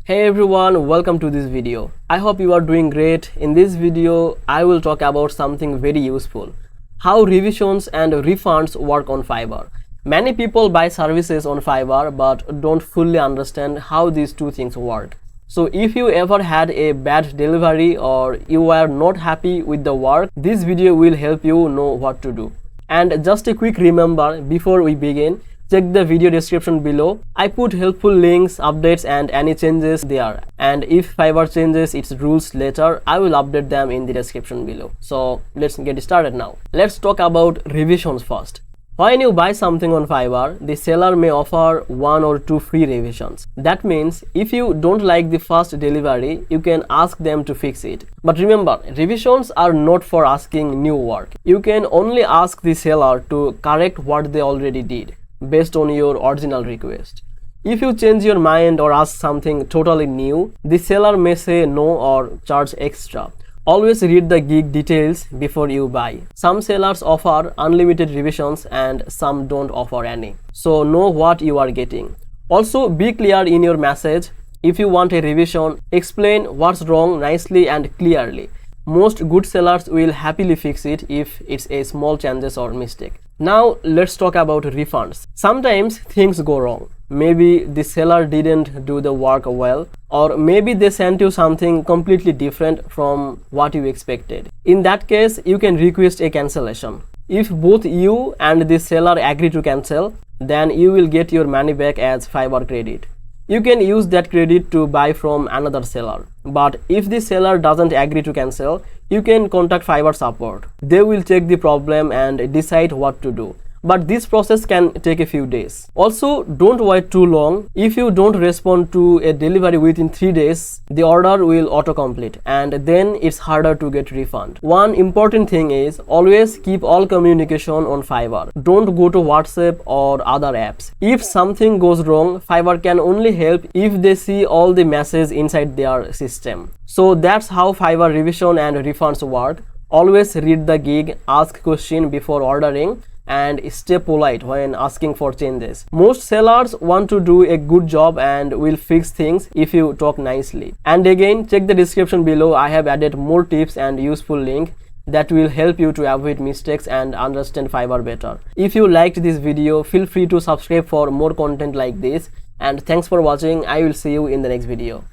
Hey everyone, welcome to this video. I hope you are doing great. In this video, I will talk about something very useful. How revisions and refunds work on Fiverr. Many people buy services on Fiverr but don't fully understand how these two things work. So if you ever had a bad delivery or you are not happy with the work, this video will help you know what to do. And just a quick remember before we begin, check the video description below. I put helpful links, updates and any changes there. And if Fiverr changes its rules later, I will update them in the description below. So let's get started now. Let's talk about revisions first. When you buy something on Fiverr, the seller may offer 1 or 2 free revisions. That means if you don't like the first delivery, you can ask them to fix it. But remember, revisions are not for asking new work. You can only ask the seller to correct what they already did based on your original request. If you change your mind or ask something totally new, the seller may say no or charge extra. Always read the gig details before you buy. Some sellers offer unlimited revisions and some don't offer any. So know what you are getting. Also be clear in your message. If you want a revision, explain what's wrong nicely and clearly. Most good sellers will happily fix it if it's a small changes or mistake. Now let's talk about refunds. Sometimes things go wrong. Maybe the seller didn't do the work well, or maybe they sent you something completely different from what you expected. In that case, you can request a cancellation. If both you and the seller agree to cancel, then you will get your money back as Fiverr credit. You can use that credit to buy from another seller. But if the seller doesn't agree to cancel, you can contact Fiverr support. They will check the problem and decide what to do. But this process can take a few days. Also, don't wait too long. If you don't respond to a delivery within 3 days, the order will autocomplete and then it's harder to get refund. One important thing is always keep all communication on Fiverr. Don't go to WhatsApp or other apps. If something goes wrong, Fiverr can only help if they see all the messages inside their system. So that's how Fiverr revision and refunds work. Always read the gig, ask question before ordering, and stay polite when asking for changes. Most sellers want to do a good job and will fix things if you talk nicely. And again, check the description below. I have added more tips and useful link that will help you to avoid mistakes and understand Fiverr better. If you liked this video, feel free to subscribe for more content like this. And thanks for watching. I will see you in the next video.